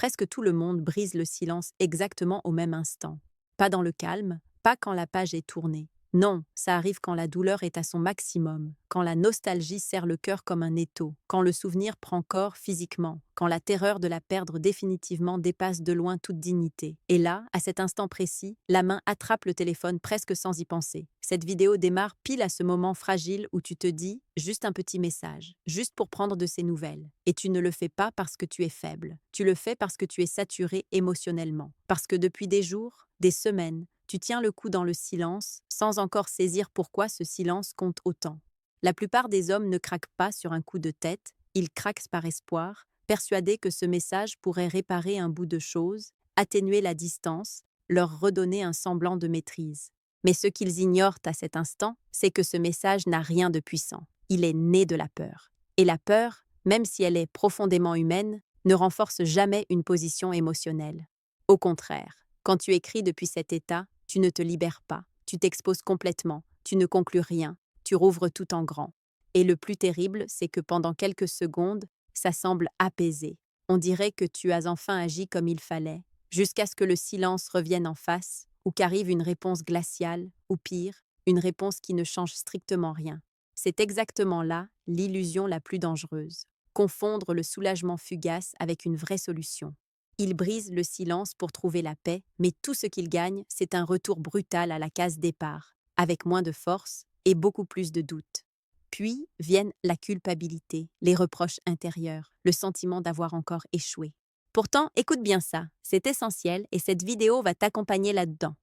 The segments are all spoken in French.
presque tout le monde brise le silence exactement au même instant. Pas dans le calme, pas quand la page est tournée. Non, ça arrive quand la douleur est à son maximum, quand la nostalgie serre le cœur comme un étau, quand le souvenir prend corps physiquement, quand la terreur de la perdre définitivement dépasse de loin toute dignité. Et là, à cet instant précis, la main attrape le téléphone presque sans y penser. Cette vidéo démarre pile à ce moment fragile où tu te dis « juste un petit message, juste pour prendre de ses nouvelles ». Et tu ne le fais pas parce que tu es faible, tu le fais parce que tu es saturé émotionnellement, parce que depuis des jours, des semaines, tu tiens le coup dans le silence, sans encore saisir pourquoi ce silence compte autant. La plupart des hommes ne craquent pas sur un coup de tête, ils craquent par espoir, persuadés que ce message pourrait réparer un bout de chose, atténuer la distance, leur redonner un semblant de maîtrise. Mais ce qu'ils ignorent à cet instant, c'est que ce message n'a rien de puissant. Il est né de la peur. Et la peur, même si elle est profondément humaine, ne renforce jamais une position émotionnelle. Au contraire, quand tu écris depuis cet état, tu ne te libères pas, tu t'exposes complètement, tu ne conclus rien, tu rouvres tout en grand. Et le plus terrible, c'est que pendant quelques secondes, ça semble apaisé. On dirait que tu as enfin agi comme il fallait, jusqu'à ce que le silence revienne en face, ou qu'arrive une réponse glaciale, ou pire, une réponse qui ne change strictement rien. C'est exactement là l'illusion la plus dangereuse. Confondre le soulagement fugace avec une vraie solution. Il brise le silence pour trouver la paix, mais tout ce qu'il gagne, c'est un retour brutal à la case départ, avec moins de force et beaucoup plus de doute. Puis viennent la culpabilité, les reproches intérieurs, le sentiment d'avoir encore échoué. Pourtant, écoute bien ça, c'est essentiel et cette vidéo va t'accompagner là-dedans.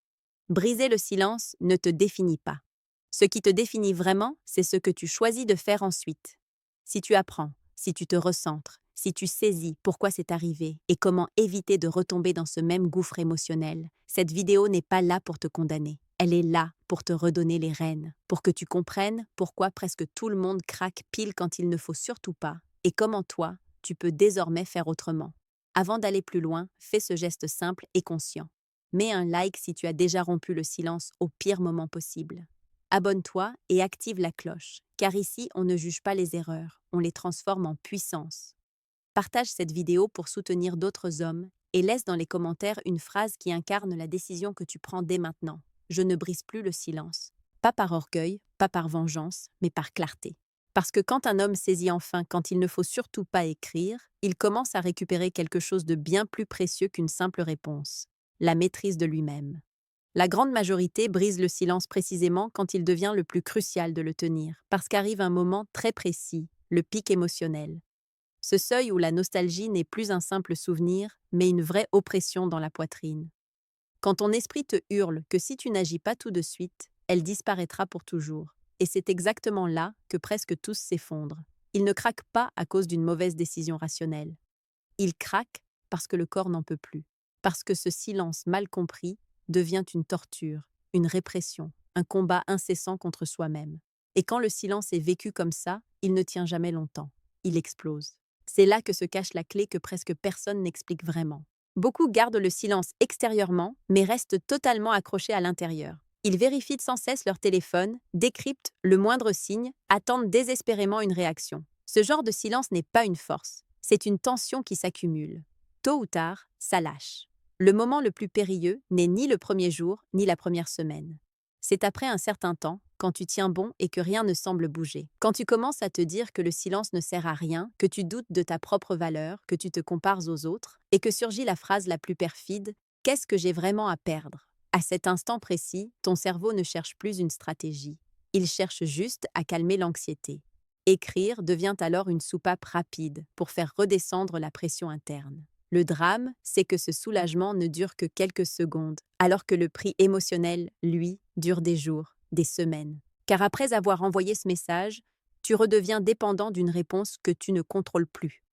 Briser le silence ne te définit pas. Ce qui te définit vraiment, c'est ce que tu choisis de faire ensuite. Si tu apprends, si tu te recentres, si tu saisis pourquoi c'est arrivé et comment éviter de retomber dans ce même gouffre émotionnel, cette vidéo n'est pas là pour te condamner. Elle est là pour te redonner les rênes, pour que tu comprennes pourquoi presque tout le monde craque pile quand il ne faut surtout pas, et comment toi, tu peux désormais faire autrement. Avant d'aller plus loin, fais ce geste simple et conscient. Mets un like si tu as déjà rompu le silence au pire moment possible. Abonne-toi et active la cloche, car ici, on ne juge pas les erreurs, on les transforme en puissance. Partage cette vidéo pour soutenir d'autres hommes et laisse dans les commentaires une phrase qui incarne la décision que tu prends dès maintenant. Je ne brise plus le silence. Pas par orgueil, pas par vengeance, mais par clarté. Parce que quand un homme saisit enfin quand il ne faut surtout pas écrire, il commence à récupérer quelque chose de bien plus précieux qu'une simple réponse. La maîtrise de lui-même. La grande majorité brise le silence précisément quand il devient le plus crucial de le tenir, parce qu'arrive un moment très précis, le pic émotionnel. Ce seuil où la nostalgie n'est plus un simple souvenir, mais une vraie oppression dans la poitrine. Quand ton esprit te hurle que si tu n'agis pas tout de suite, elle disparaîtra pour toujours. Et c'est exactement là que presque tous s'effondrent. Ils ne craquent pas à cause d'une mauvaise décision rationnelle. Ils craquent parce que le corps n'en peut plus. Parce que ce silence mal compris devient une torture, une répression, un combat incessant contre soi-même. Et quand le silence est vécu comme ça, il ne tient jamais longtemps. Il explose. C'est là que se cache la clé que presque personne n'explique vraiment. Beaucoup gardent le silence extérieurement, mais restent totalement accrochés à l'intérieur. Ils vérifient sans cesse leur téléphone, décryptent le moindre signe, attendent désespérément une réaction. Ce genre de silence n'est pas une force, c'est une tension qui s'accumule. Tôt ou tard, ça lâche. Le moment le plus périlleux n'est ni le premier jour, ni la première semaine. C'est après un certain temps, quand tu tiens bon et que rien ne semble bouger. Quand tu commences à te dire que le silence ne sert à rien, que tu doutes de ta propre valeur, que tu te compares aux autres, et que surgit la phrase la plus perfide « Qu'est-ce que j'ai vraiment à perdre ?» À cet instant précis, ton cerveau ne cherche plus une stratégie. Il cherche juste à calmer l'anxiété. Écrire devient alors une soupape rapide pour faire redescendre la pression interne. Le drame, c'est que ce soulagement ne dure que quelques secondes, alors que le prix émotionnel, lui, dure des jours, des semaines. Car après avoir envoyé ce message, tu redeviens dépendant d'une réponse que tu ne contrôles plus.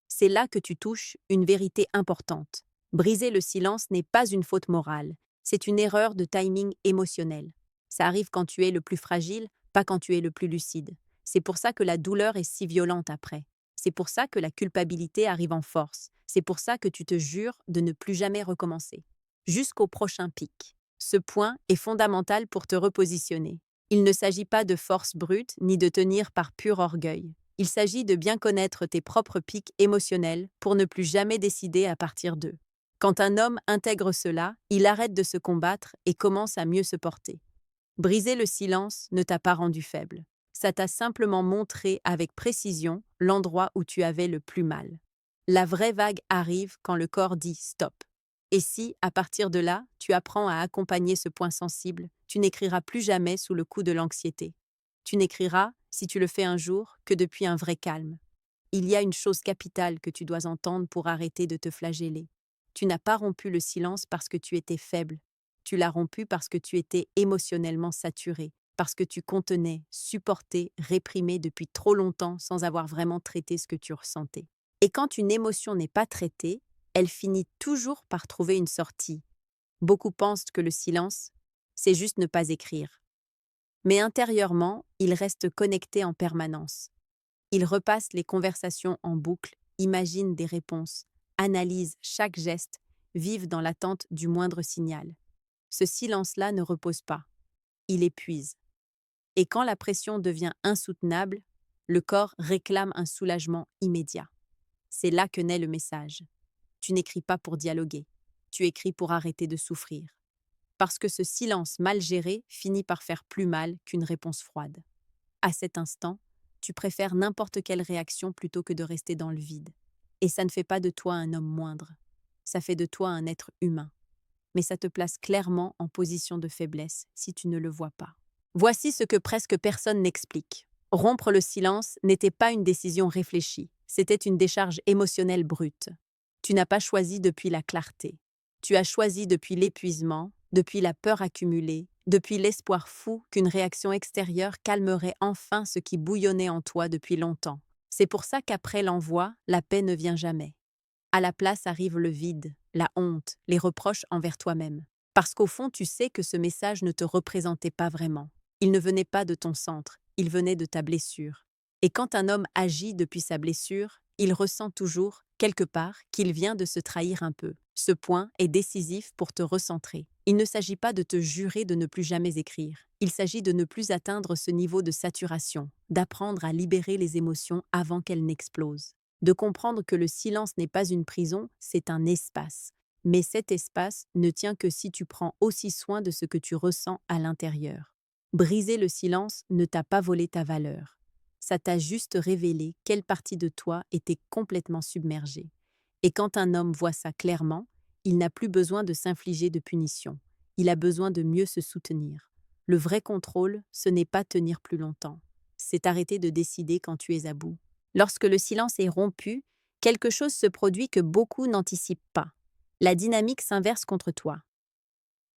C'est là que tu touches une vérité importante. Briser le silence n'est pas une faute morale, c'est une erreur de timing émotionnel. Ça arrive quand tu es le plus fragile, pas quand tu es le plus lucide. C'est pour ça que la douleur est si violente après. C'est pour ça que la culpabilité arrive en force. C'est pour ça que tu te jures de ne plus jamais recommencer. Jusqu'au prochain pic. Ce point est fondamental pour te repositionner. Il ne s'agit pas de force brute ni de tenir par pur orgueil. Il s'agit de bien connaître tes propres pics émotionnels pour ne plus jamais décider à partir d'eux. Quand un homme intègre cela, il arrête de se combattre et commence à mieux se porter. Briser le silence ne t'a pas rendu faible. Ça t'a simplement montré avec précision l'endroit où tu avais le plus mal. La vraie vague arrive quand le corps dit stop. Et si, à partir de là, tu apprends à accompagner ce point sensible, tu n'écriras plus jamais sous le coup de l'anxiété. Tu n'écriras, si tu le fais un jour, que depuis un vrai calme. Il y a une chose capitale que tu dois entendre pour arrêter de te flageller. Tu n'as pas rompu le silence parce que tu étais faible. Tu l'as rompu parce que tu étais émotionnellement saturé, parce que tu contenais, supportais, réprimais depuis trop longtemps sans avoir vraiment traité ce que tu ressentais. Et quand une émotion n'est pas traitée, elle finit toujours par trouver une sortie. Beaucoup pensent que le silence, c'est juste ne pas écrire. Mais intérieurement, ils restent connectés en permanence. Ils repassent les conversations en boucle, imaginent des réponses, analysent chaque geste, vivent dans l'attente du moindre signal. Ce silence-là ne repose pas. Il épuise. Et quand la pression devient insoutenable, le corps réclame un soulagement immédiat. C'est là que naît le message. Tu n'écris pas pour dialoguer. Tu écris pour arrêter de souffrir. Parce que ce silence mal géré finit par faire plus mal qu'une réponse froide. À cet instant, tu préfères n'importe quelle réaction plutôt que de rester dans le vide. Et ça ne fait pas de toi un homme moindre. Ça fait de toi un être humain. Mais ça te place clairement en position de faiblesse si tu ne le vois pas. Voici ce que presque personne n'explique. Rompre le silence n'était pas une décision réfléchie, c'était une décharge émotionnelle brute. Tu n'as pas choisi depuis la clarté. Tu as choisi depuis l'épuisement, depuis la peur accumulée, depuis l'espoir fou qu'une réaction extérieure calmerait enfin ce qui bouillonnait en toi depuis longtemps. C'est pour ça qu'après l'envoi, la paix ne vient jamais. À la place arrive le vide, la honte, les reproches envers toi-même. Parce qu'au fond, tu sais que ce message ne te représentait pas vraiment. Il ne venait pas de ton centre, il venait de ta blessure. Et quand un homme agit depuis sa blessure, il ressent toujours, quelque part, qu'il vient de se trahir un peu. Ce point est décisif pour te recentrer. Il ne s'agit pas de te jurer de ne plus jamais écrire. Il s'agit de ne plus atteindre ce niveau de saturation, d'apprendre à libérer les émotions avant qu'elles n'explosent. De comprendre que le silence n'est pas une prison, c'est un espace. Mais cet espace ne tient que si tu prends aussi soin de ce que tu ressens à l'intérieur. Briser le silence ne t'a pas volé ta valeur. Ça t'a juste révélé quelle partie de toi était complètement submergée. Et quand un homme voit ça clairement, il n'a plus besoin de s'infliger de punition. Il a besoin de mieux se soutenir. Le vrai contrôle, ce n'est pas tenir plus longtemps. C'est arrêter de décider quand tu es à bout. Lorsque le silence est rompu, quelque chose se produit que beaucoup n'anticipent pas. La dynamique s'inverse contre toi.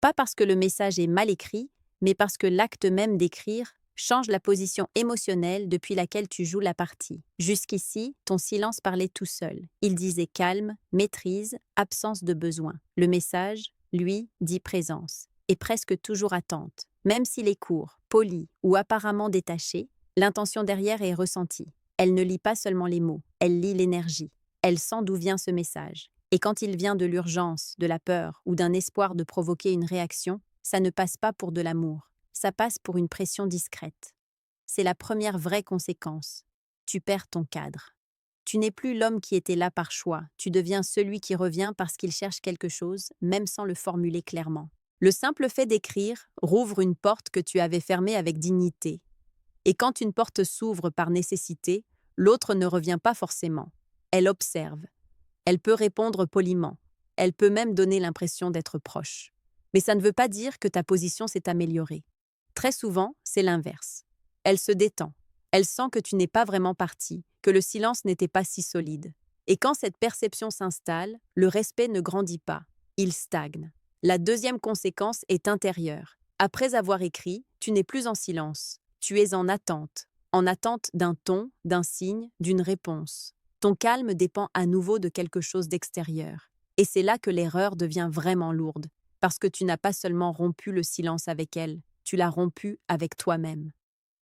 Pas parce que le message est mal écrit, mais parce que l'acte même d'écrire change la position émotionnelle depuis laquelle tu joues la partie. Jusqu'ici, ton silence parlait tout seul. Il disait calme, maîtrise, absence de besoin. Le message, lui, dit présence, et presque toujours attente. Même s'il est court, poli ou apparemment détaché, l'intention derrière est ressentie. Elle ne lit pas seulement les mots, elle lit l'énergie. Elle sent d'où vient ce message. Et quand il vient de l'urgence, de la peur ou d'un espoir de provoquer une réaction, ça ne passe pas pour de l'amour. Ça passe pour une pression discrète. C'est la première vraie conséquence. Tu perds ton cadre. Tu n'es plus l'homme qui était là par choix. Tu deviens celui qui revient parce qu'il cherche quelque chose, même sans le formuler clairement. Le simple fait d'écrire rouvre une porte que tu avais fermée avec dignité. Et quand une porte s'ouvre par nécessité, l'autre ne revient pas forcément. Elle observe. Elle peut répondre poliment. Elle peut même donner l'impression d'être proche. Mais ça ne veut pas dire que ta position s'est améliorée. Très souvent, c'est l'inverse. Elle se détend. Elle sent que tu n'es pas vraiment parti, que le silence n'était pas si solide. Et quand cette perception s'installe, le respect ne grandit pas. Il stagne. La deuxième conséquence est intérieure. Après avoir écrit, tu n'es plus en silence. Tu es en attente d'un ton, d'un signe, d'une réponse. Ton calme dépend à nouveau de quelque chose d'extérieur. Et c'est là que l'erreur devient vraiment lourde, parce que tu n'as pas seulement rompu le silence avec elle, tu l'as rompu avec toi-même.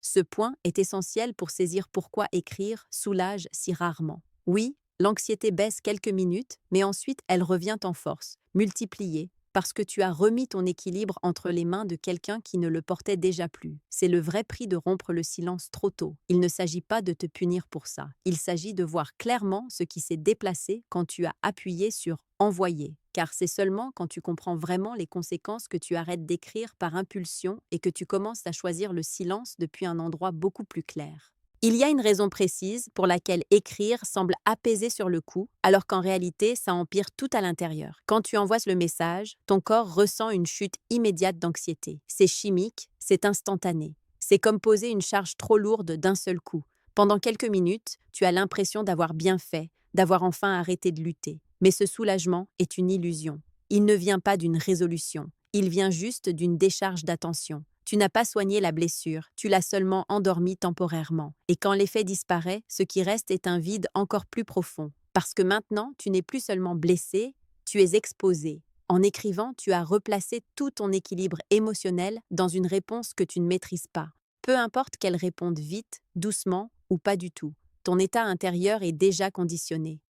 Ce point est essentiel pour saisir pourquoi écrire soulage si rarement. Oui, l'anxiété baisse quelques minutes, mais ensuite elle revient en force, multipliée, parce que tu as remis ton équilibre entre les mains de quelqu'un qui ne le portait déjà plus. C'est le vrai prix de rompre le silence trop tôt. Il ne s'agit pas de te punir pour ça. Il s'agit de voir clairement ce qui s'est déplacé quand tu as appuyé sur « envoyer ». Car c'est seulement quand tu comprends vraiment les conséquences que tu arrêtes d'écrire par impulsion et que tu commences à choisir le silence depuis un endroit beaucoup plus clair. Il y a une raison précise pour laquelle écrire semble apaiser sur le coup, alors qu'en réalité, ça empire tout à l'intérieur. Quand tu envoies le message, ton corps ressent une chute immédiate d'anxiété. C'est chimique, c'est instantané. C'est comme poser une charge trop lourde d'un seul coup. Pendant quelques minutes, tu as l'impression d'avoir bien fait, d'avoir enfin arrêté de lutter. Mais ce soulagement est une illusion. Il ne vient pas d'une résolution, il vient juste d'une décharge d'attention. Tu n'as pas soigné la blessure, tu l'as seulement endormie temporairement. Et quand l'effet disparaît, ce qui reste est un vide encore plus profond. Parce que maintenant, tu n'es plus seulement blessé, tu es exposé. En écrivant, tu as replacé tout ton équilibre émotionnel dans une réponse que tu ne maîtrises pas. Peu importe qu'elle réponde vite, doucement ou pas du tout. Ton état intérieur est déjà conditionné.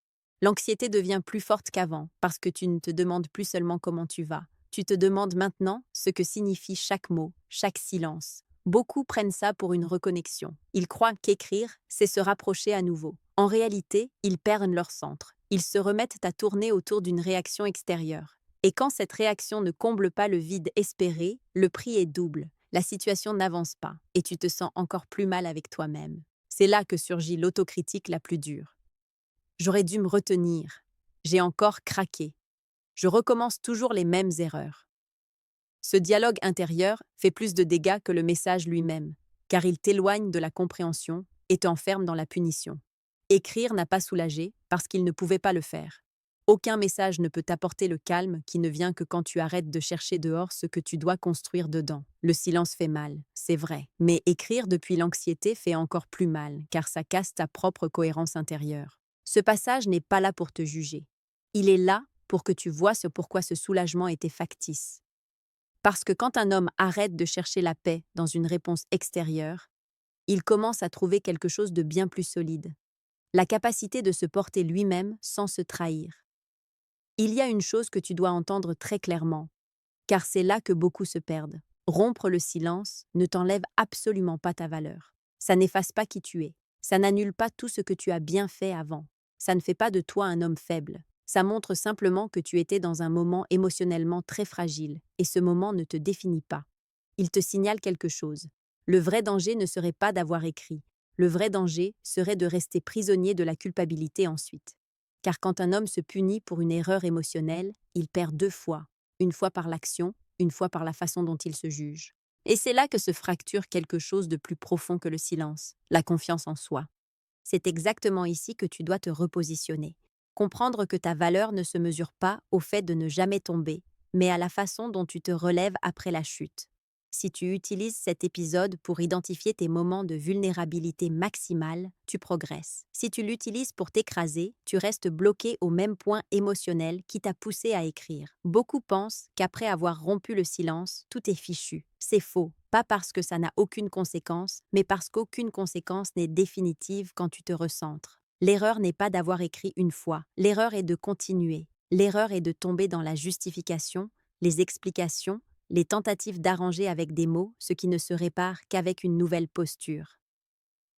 L'anxiété devient plus forte qu'avant parce que tu ne te demandes plus seulement comment tu vas. Tu te demandes maintenant ce que signifie chaque mot, chaque silence. Beaucoup prennent ça pour une reconnexion. Ils croient qu'écrire, c'est se rapprocher à nouveau. En réalité, ils perdent leur centre. Ils se remettent à tourner autour d'une réaction extérieure. Et quand cette réaction ne comble pas le vide espéré, le prix est double. La situation n'avance pas et tu te sens encore plus mal avec toi-même. C'est là que surgit l'autocritique la plus dure. J'aurais dû me retenir. J'ai encore craqué. Je recommence toujours les mêmes erreurs. Ce dialogue intérieur fait plus de dégâts que le message lui-même, car il t'éloigne de la compréhension et t'enferme dans la punition. Écrire n'a pas soulagé parce qu'il ne pouvait pas le faire. Aucun message ne peut t'apporter le calme qui ne vient que quand tu arrêtes de chercher dehors ce que tu dois construire dedans. Le silence fait mal, c'est vrai, mais écrire depuis l'anxiété fait encore plus mal, car ça casse ta propre cohérence intérieure. Ce passage n'est pas là pour te juger. Il est là pour que tu vois pourquoi ce soulagement était factice. Parce que quand un homme arrête de chercher la paix dans une réponse extérieure, il commence à trouver quelque chose de bien plus solide. La capacité de se porter lui-même sans se trahir. Il y a une chose que tu dois entendre très clairement, car c'est là que beaucoup se perdent. Rompre le silence ne t'enlève absolument pas ta valeur. Ça n'efface pas qui tu es. Ça n'annule pas tout ce que tu as bien fait avant. Ça ne fait pas de toi un homme faible. Ça montre simplement que tu étais dans un moment émotionnellement très fragile, et ce moment ne te définit pas. Il te signale quelque chose. Le vrai danger ne serait pas d'avoir écrit. Le vrai danger serait de rester prisonnier de la culpabilité ensuite. Car quand un homme se punit pour une erreur émotionnelle, il perd deux fois. Une fois par l'action, une fois par la façon dont il se juge. Et c'est là que se fracture quelque chose de plus profond que le silence, la confiance en soi. C'est exactement ici que tu dois te repositionner. Comprendre que ta valeur ne se mesure pas au fait de ne jamais tomber, mais à la façon dont tu te relèves après la chute. Si tu utilises cet épisode pour identifier tes moments de vulnérabilité maximale, tu progresses. Si tu l'utilises pour t'écraser, tu restes bloqué au même point émotionnel qui t'a poussé à écrire. Beaucoup pensent qu'après avoir rompu le silence, tout est fichu. C'est faux, pas parce que ça n'a aucune conséquence, mais parce qu'aucune conséquence n'est définitive quand tu te recentres. L'erreur n'est pas d'avoir écrit une fois, l'erreur est de continuer. L'erreur est de tomber dans la justification, les explications, les tentatives d'arranger avec des mots ce qui ne se répare qu'avec une nouvelle posture.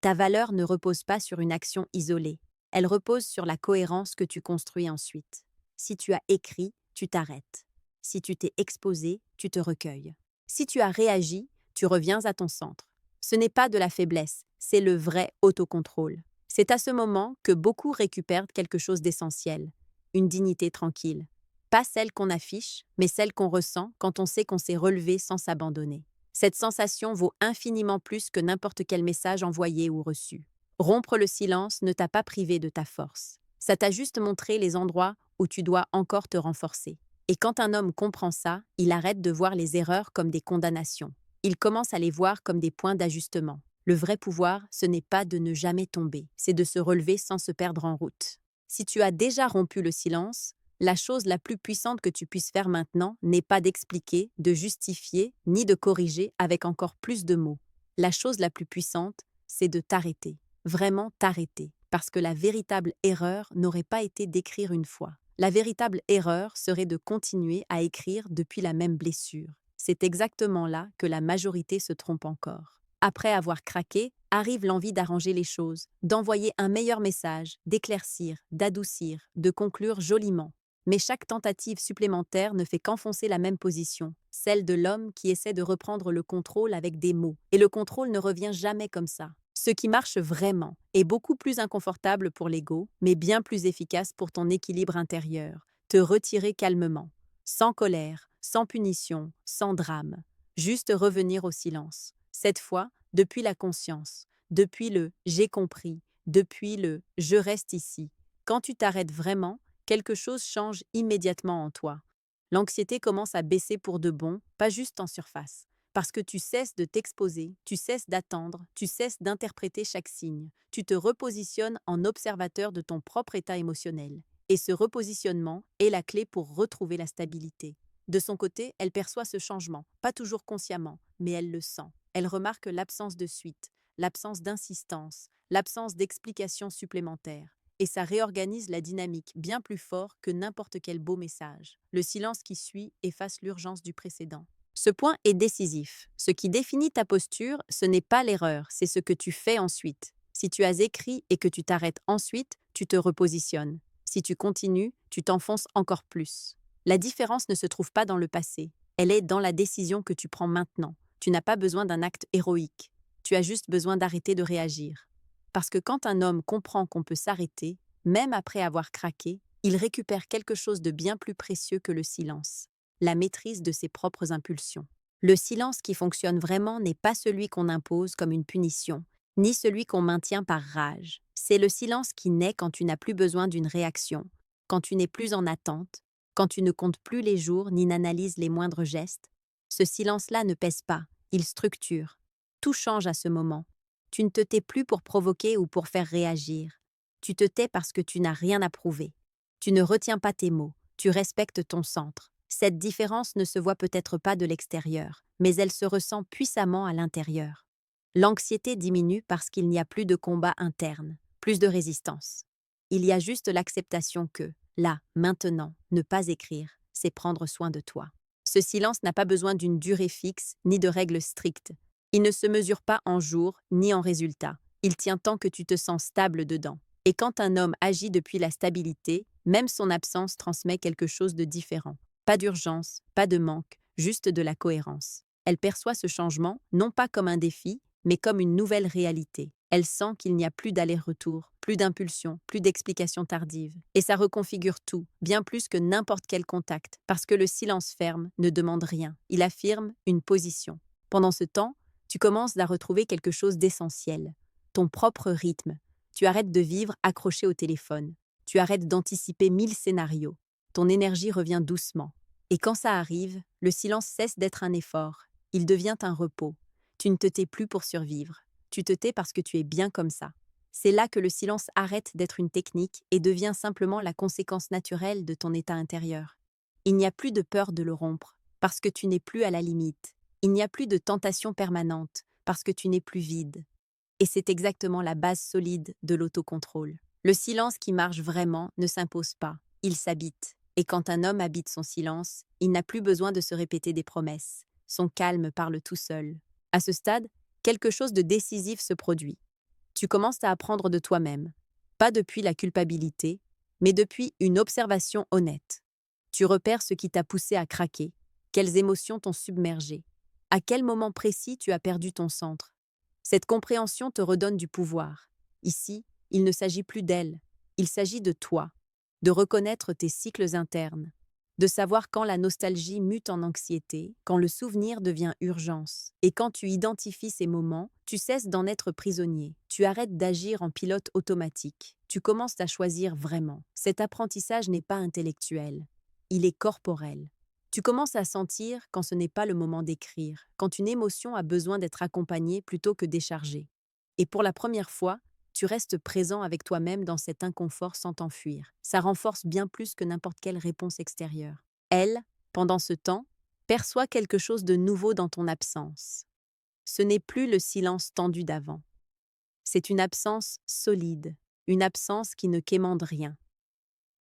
Ta valeur ne repose pas sur une action isolée, elle repose sur la cohérence que tu construis ensuite. Si tu as écrit, tu t'arrêtes. Si tu t'es exposé, tu te recueilles. Si tu as réagi, tu reviens à ton centre. Ce n'est pas de la faiblesse, c'est le vrai autocontrôle. C'est à ce moment que beaucoup récupèrent quelque chose d'essentiel, une dignité tranquille. Pas celle qu'on affiche, mais celle qu'on ressent quand on sait qu'on s'est relevé sans s'abandonner. Cette sensation vaut infiniment plus que n'importe quel message envoyé ou reçu. Rompre le silence ne t'a pas privé de ta force. Ça t'a juste montré les endroits où tu dois encore te renforcer. Et quand un homme comprend ça, il arrête de voir les erreurs comme des condamnations. Il commence à les voir comme des points d'ajustement. Le vrai pouvoir, ce n'est pas de ne jamais tomber, c'est de se relever sans se perdre en route. Si tu as déjà rompu le silence, la chose la plus puissante que tu puisses faire maintenant n'est pas d'expliquer, de justifier, ni de corriger avec encore plus de mots. La chose la plus puissante, c'est de t'arrêter, vraiment t'arrêter, parce que la véritable erreur n'aurait pas été d'écrire une fois. La véritable erreur serait de continuer à écrire depuis la même blessure. C'est exactement là que la majorité se trompe encore. Après avoir craqué, arrive l'envie d'arranger les choses, d'envoyer un meilleur message, d'éclaircir, d'adoucir, de conclure joliment. Mais chaque tentative supplémentaire ne fait qu'enfoncer la même position, celle de l'homme qui essaie de reprendre le contrôle avec des mots. Et le contrôle ne revient jamais comme ça. Ce qui marche vraiment est beaucoup plus inconfortable pour l'ego, mais bien plus efficace pour ton équilibre intérieur. Te retirer calmement, sans colère, sans punition, sans drame. Juste revenir au silence. Cette fois, depuis la conscience, depuis le « j'ai compris », depuis le « je reste ici ». Quand tu t'arrêtes vraiment, quelque chose change immédiatement en toi. L'anxiété commence à baisser pour de bon, pas juste en surface. Parce que tu cesses de t'exposer, tu cesses d'attendre, tu cesses d'interpréter chaque signe. Tu te repositionnes en observateur de ton propre état émotionnel. Et ce repositionnement est la clé pour retrouver la stabilité. De son côté, elle perçoit ce changement, pas toujours consciemment, mais elle le sent. Elle remarque l'absence de suite, l'absence d'insistance, l'absence d'explication supplémentaire. Et ça réorganise la dynamique bien plus fort que n'importe quel beau message. Le silence qui suit efface l'urgence du précédent. Ce point est décisif. Ce qui définit ta posture, ce n'est pas l'erreur, c'est ce que tu fais ensuite. Si tu as écrit et que tu t'arrêtes ensuite, tu te repositionnes. Si tu continues, tu t'enfonces encore plus. La différence ne se trouve pas dans le passé, elle est dans la décision que tu prends maintenant. Tu n'as pas besoin d'un acte héroïque, tu as juste besoin d'arrêter de réagir. Parce que quand un homme comprend qu'on peut s'arrêter, même après avoir craqué, il récupère quelque chose de bien plus précieux que le silence, la maîtrise de ses propres impulsions. Le silence qui fonctionne vraiment n'est pas celui qu'on impose comme une punition, ni celui qu'on maintient par rage. C'est le silence qui naît quand tu n'as plus besoin d'une réaction, quand tu n'es plus en attente, quand tu ne comptes plus les jours ni n'analyses les moindres gestes. Ce silence-là ne pèse pas, il structure. Tout change à ce moment. Tu ne te tais plus pour provoquer ou pour faire réagir. Tu te tais parce que tu n'as rien à prouver. Tu ne retiens pas tes mots, tu respectes ton centre. Cette différence ne se voit peut-être pas de l'extérieur, mais elle se ressent puissamment à l'intérieur. L'anxiété diminue parce qu'il n'y a plus de combat interne, plus de résistance. Il y a juste l'acceptation que, là, maintenant, ne pas écrire, c'est prendre soin de toi. Ce silence n'a pas besoin d'une durée fixe ni de règles strictes. Il ne se mesure pas en jours ni en résultats. Il tient tant que tu te sens stable dedans. Et quand un homme agit depuis la stabilité, même son absence transmet quelque chose de différent. Pas d'urgence, pas de manque, juste de la cohérence. Elle perçoit ce changement non pas comme un défi, mais comme une nouvelle réalité. Elle sent qu'il n'y a plus d'aller-retour, plus d'impulsion, plus d'explications tardives. Et ça reconfigure tout, bien plus que n'importe quel contact, parce que le silence ferme ne demande rien. Il affirme une position. Pendant ce temps, tu commences à retrouver quelque chose d'essentiel, ton propre rythme. Tu arrêtes de vivre accroché au téléphone. Tu arrêtes d'anticiper 1000 scénarios. Ton énergie revient doucement. Et quand ça arrive, le silence cesse d'être un effort. Il devient un repos. Tu ne te tais plus pour survivre. Tu te tais parce que tu es bien comme ça. C'est là que le silence arrête d'être une technique et devient simplement la conséquence naturelle de ton état intérieur. Il n'y a plus de peur de le rompre, parce que tu n'es plus à la limite. Il n'y a plus de tentation permanente, parce que tu n'es plus vide. Et c'est exactement la base solide de l'autocontrôle. Le silence qui marche vraiment ne s'impose pas, il s'habite. Et quand un homme habite son silence, il n'a plus besoin de se répéter des promesses. Son calme parle tout seul. À ce stade, quelque chose de décisif se produit. Tu commences à apprendre de toi-même, pas depuis la culpabilité, mais depuis une observation honnête. Tu repères ce qui t'a poussé à craquer, quelles émotions t'ont submergé, à quel moment précis tu as perdu ton centre. Cette compréhension te redonne du pouvoir. Ici, il ne s'agit plus d'elle, il s'agit de toi, de reconnaître tes cycles internes, de savoir quand la nostalgie mute en anxiété, quand le souvenir devient urgence. Et quand tu identifies ces moments, tu cesses d'en être prisonnier. Tu arrêtes d'agir en pilote automatique. Tu commences à choisir vraiment. Cet apprentissage n'est pas intellectuel, il est corporel. Tu commences à sentir quand ce n'est pas le moment d'écrire, quand une émotion a besoin d'être accompagnée plutôt que déchargée. Et pour la première fois, tu restes présent avec toi-même dans cet inconfort sans t'enfuir. Ça renforce bien plus que n'importe quelle réponse extérieure. Elle, pendant ce temps, perçoit quelque chose de nouveau dans ton absence. Ce n'est plus le silence tendu d'avant. C'est une absence solide, une absence qui ne quémande rien.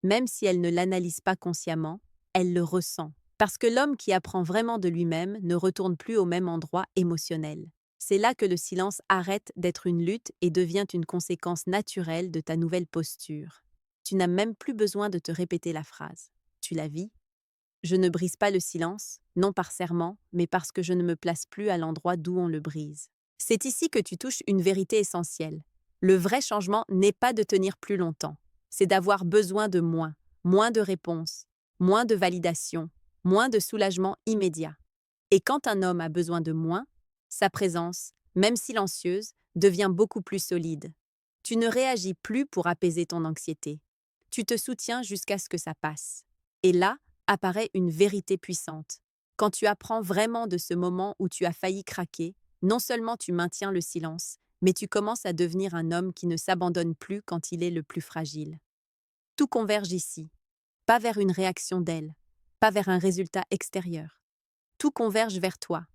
Même si elle ne l'analyse pas consciemment, elle le ressent. Parce que l'homme qui apprend vraiment de lui-même ne retourne plus au même endroit émotionnel. C'est là que le silence arrête d'être une lutte et devient une conséquence naturelle de ta nouvelle posture. Tu n'as même plus besoin de te répéter la phrase. Tu la vis. Je ne brise pas le silence, non par serment, mais parce que je ne me place plus à l'endroit d'où on le brise. C'est ici que tu touches une vérité essentielle. Le vrai changement n'est pas de tenir plus longtemps, c'est d'avoir besoin de moins, moins de réponses, moins de validation, moins de soulagement immédiat. Et quand un homme a besoin de moins, sa présence, même silencieuse, devient beaucoup plus solide. Tu ne réagis plus pour apaiser ton anxiété. Tu te soutiens jusqu'à ce que ça passe. Et là, apparaît une vérité puissante. Quand tu apprends vraiment de ce moment où tu as failli craquer, non seulement tu maintiens le silence, mais tu commences à devenir un homme qui ne s'abandonne plus quand il est le plus fragile. Tout converge ici, pas vers une réaction d'elle, pas vers un résultat extérieur. Tout converge vers toi,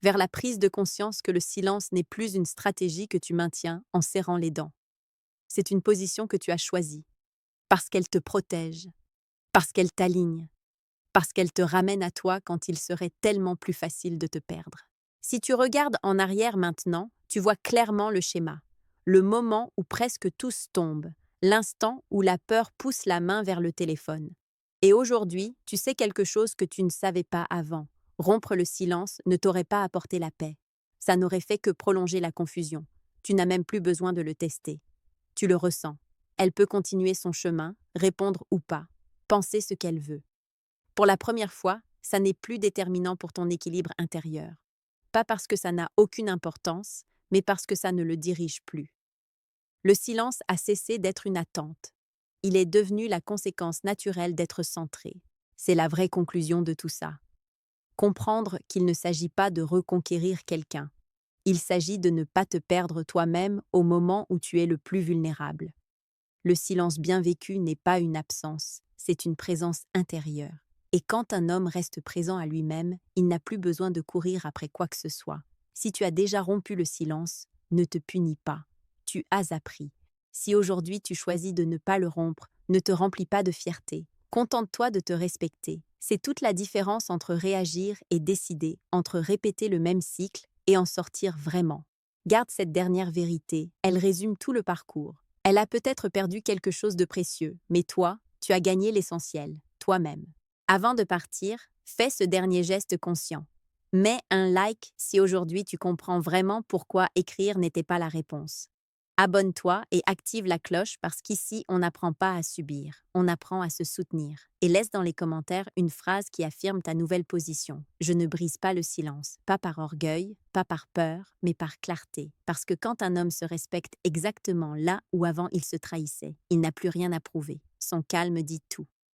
vers la prise de conscience que le silence n'est plus une stratégie que tu maintiens en serrant les dents. C'est une position que tu as choisie, parce qu'elle te protège, parce qu'elle t'aligne, parce qu'elle te ramène à toi quand il serait tellement plus facile de te perdre. Si tu regardes en arrière maintenant, tu vois clairement le schéma. Le moment où presque tous tombent, l'instant où la peur pousse la main vers le téléphone. Et aujourd'hui, tu sais quelque chose que tu ne savais pas avant. Rompre le silence ne t'aurait pas apporté la paix. Ça n'aurait fait que prolonger la confusion. Tu n'as même plus besoin de le tester. Tu le ressens. Elle peut continuer son chemin, répondre ou pas, penser ce qu'elle veut. Pour la première fois, ça n'est plus déterminant pour ton équilibre intérieur. Pas parce que ça n'a aucune importance, mais parce que ça ne le dirige plus. Le silence a cessé d'être une attente. Il est devenu la conséquence naturelle d'être centré. C'est la vraie conclusion de tout ça. Comprendre qu'il ne s'agit pas de reconquérir quelqu'un. Il s'agit de ne pas te perdre toi-même au moment où tu es le plus vulnérable. Le silence bien vécu n'est pas une absence, c'est une présence intérieure. Et quand un homme reste présent à lui-même, il n'a plus besoin de courir après quoi que ce soit. Si tu as déjà rompu le silence, ne te punis pas. Tu as appris. Si aujourd'hui tu choisis de ne pas le rompre, ne te remplis pas de fierté. Contente-toi de te respecter. C'est toute la différence entre réagir et décider, entre répéter le même cycle et en sortir vraiment. Garde cette dernière vérité, elle résume tout le parcours. Elle a peut-être perdu quelque chose de précieux, mais toi, tu as gagné l'essentiel, toi-même. Avant de partir, fais ce dernier geste conscient. Mets un like si aujourd'hui tu comprends vraiment pourquoi écrire n'était pas la réponse. Abonne-toi et active la cloche parce qu'ici, on n'apprend pas à subir, on apprend à se soutenir. Et laisse dans les commentaires une phrase qui affirme ta nouvelle position. Je ne brise pas le silence, pas par orgueil, pas par peur, mais par clarté. Parce que quand un homme se respecte exactement là où avant il se trahissait, il n'a plus rien à prouver. Son calme dit tout.